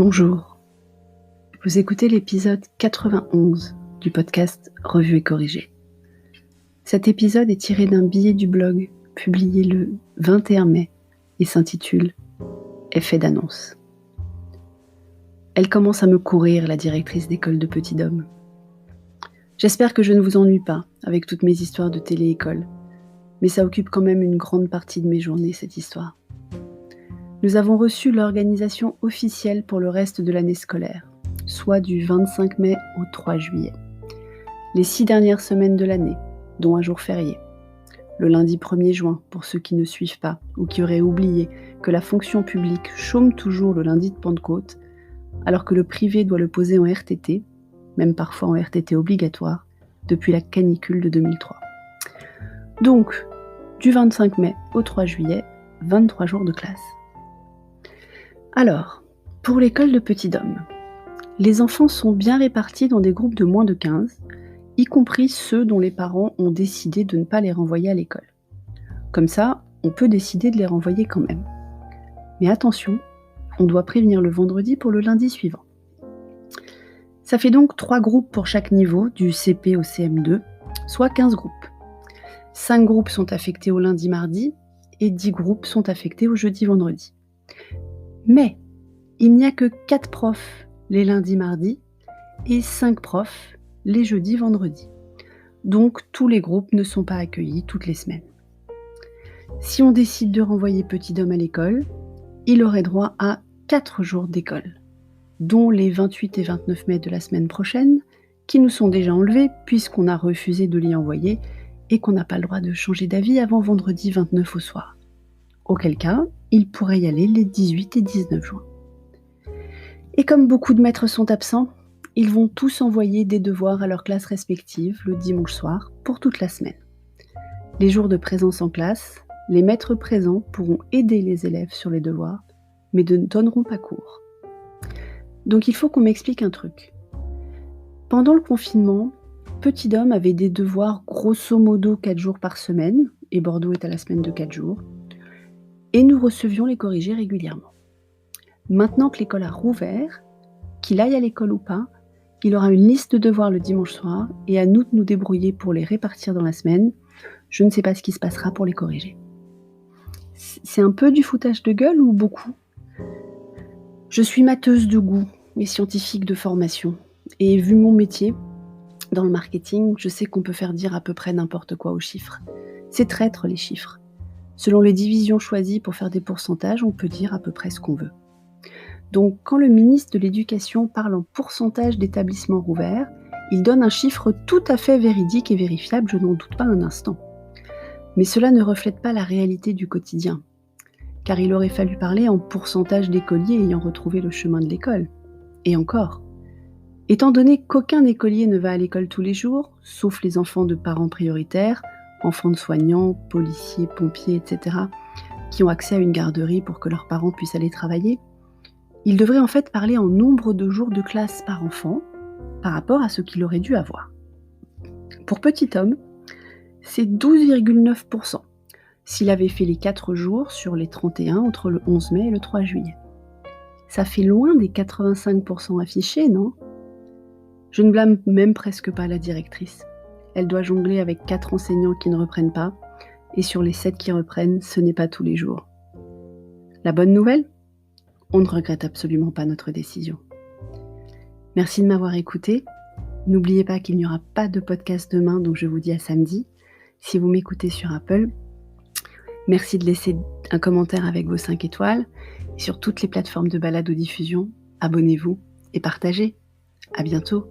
Bonjour, vous écoutez l'épisode 91 du podcast Revue et corrigée. Cet épisode est tiré d'un billet du blog publié le 21 mai et s'intitule « Effet d'annonce ». Elle commence à me courir, la directrice d'école de Petit-Dôme. J'espère que je ne vous ennuie pas avec toutes mes histoires de télé-école, mais ça occupe quand même une grande partie de mes journées, cette histoire. Nous avons reçu l'organisation officielle pour le reste de l'année scolaire, soit du 25 mai au 3 juillet. Les 6 dernières semaines de l'année, dont un jour férié. Le lundi 1er juin, pour ceux qui ne suivent pas ou qui auraient oublié que la fonction publique chôme toujours le lundi de Pentecôte, alors que le privé doit le poser en RTT, même parfois en RTT obligatoire, depuis la canicule de 2003. Donc, du 25 mai au 3 juillet, 23 jours de classe. Alors, pour l'école de Petit-Dôme, les enfants sont bien répartis dans des groupes de moins de 15, y compris ceux dont les parents ont décidé de ne pas les renvoyer à l'école. Comme ça, on peut décider de les renvoyer quand même. Mais attention, on doit prévenir le vendredi pour le lundi suivant. Ça fait donc 3 groupes pour chaque niveau, du CP au CM2, soit 15 groupes. 5 groupes sont affectés au lundi-mardi et 10 groupes sont affectés au jeudi-vendredi. Mais il n'y a que 4 profs les lundis-mardis et 5 profs les jeudis-vendredis. Donc tous les groupes ne sont pas accueillis toutes les semaines. Si on décide de renvoyer Petit-Dôme à l'école, il aurait droit à 4 jours d'école, dont les 28 et 29 mai de la semaine prochaine, qui nous sont déjà enlevés puisqu'on a refusé de l'y envoyer et qu'on n'a pas le droit de changer d'avis avant vendredi 29 au soir. Auquel cas, il pourrait y aller les 18 et 19 juin. Et comme beaucoup de maîtres sont absents, ils vont tous envoyer des devoirs à leurs classes respectives le dimanche soir pour toute la semaine. Les jours de présence en classe, les maîtres présents pourront aider les élèves sur les devoirs, mais ne donneront pas cours. Donc il faut qu'on m'explique un truc. Pendant le confinement, Petit-Dôme avait des devoirs grosso modo 4 jours par semaine, et Bordeaux est à la semaine de 4 jours, et nous recevions les corrigés régulièrement. Maintenant que l'école a rouvert, qu'il aille à l'école ou pas, il aura une liste de devoirs le dimanche soir, et à nous de nous débrouiller pour les répartir dans la semaine. Je ne sais pas ce qui se passera pour les corriger. C'est un peu du foutage de gueule ou beaucoup ? Je suis matheuse de goût et scientifique de formation, et vu mon métier, dans le marketing, je sais qu'on peut faire dire à peu près n'importe quoi aux chiffres. C'est traître les chiffres. Selon les divisions choisies pour faire des pourcentages, on peut dire à peu près ce qu'on veut. Donc, quand le ministre de l'Éducation parle en pourcentage d'établissements rouverts, il donne un chiffre tout à fait véridique et vérifiable, je n'en doute pas un instant. Mais cela ne reflète pas la réalité du quotidien, car il aurait fallu parler en pourcentage d'écoliers ayant retrouvé le chemin de l'école. Et encore. Étant donné qu'aucun écolier ne va à l'école tous les jours, sauf les enfants de parents prioritaires, enfants de soignants, policiers, pompiers, etc., qui ont accès à une garderie pour que leurs parents puissent aller travailler, il devrait en fait parler en nombre de jours de classe par enfant par rapport à ce qu'il aurait dû avoir. Pour Petit-Dôme, c'est 12,9% s'il avait fait les 4 jours sur les 31 entre le 11 mai et le 3 juillet. Ça fait loin des 85% affichés, non ? Je ne blâme même presque pas la directrice. Elle doit jongler avec 4 enseignants qui ne reprennent pas, et sur les 7 qui reprennent, ce n'est pas tous les jours. La bonne nouvelle ? On ne regrette absolument pas notre décision. Merci de m'avoir écouté. N'oubliez pas qu'il n'y aura pas de podcast demain, donc je vous dis à samedi. Si vous m'écoutez sur Apple, merci de laisser un commentaire avec vos 5 étoiles. Et sur toutes les plateformes de balado-diffusion, abonnez-vous et partagez. À bientôt.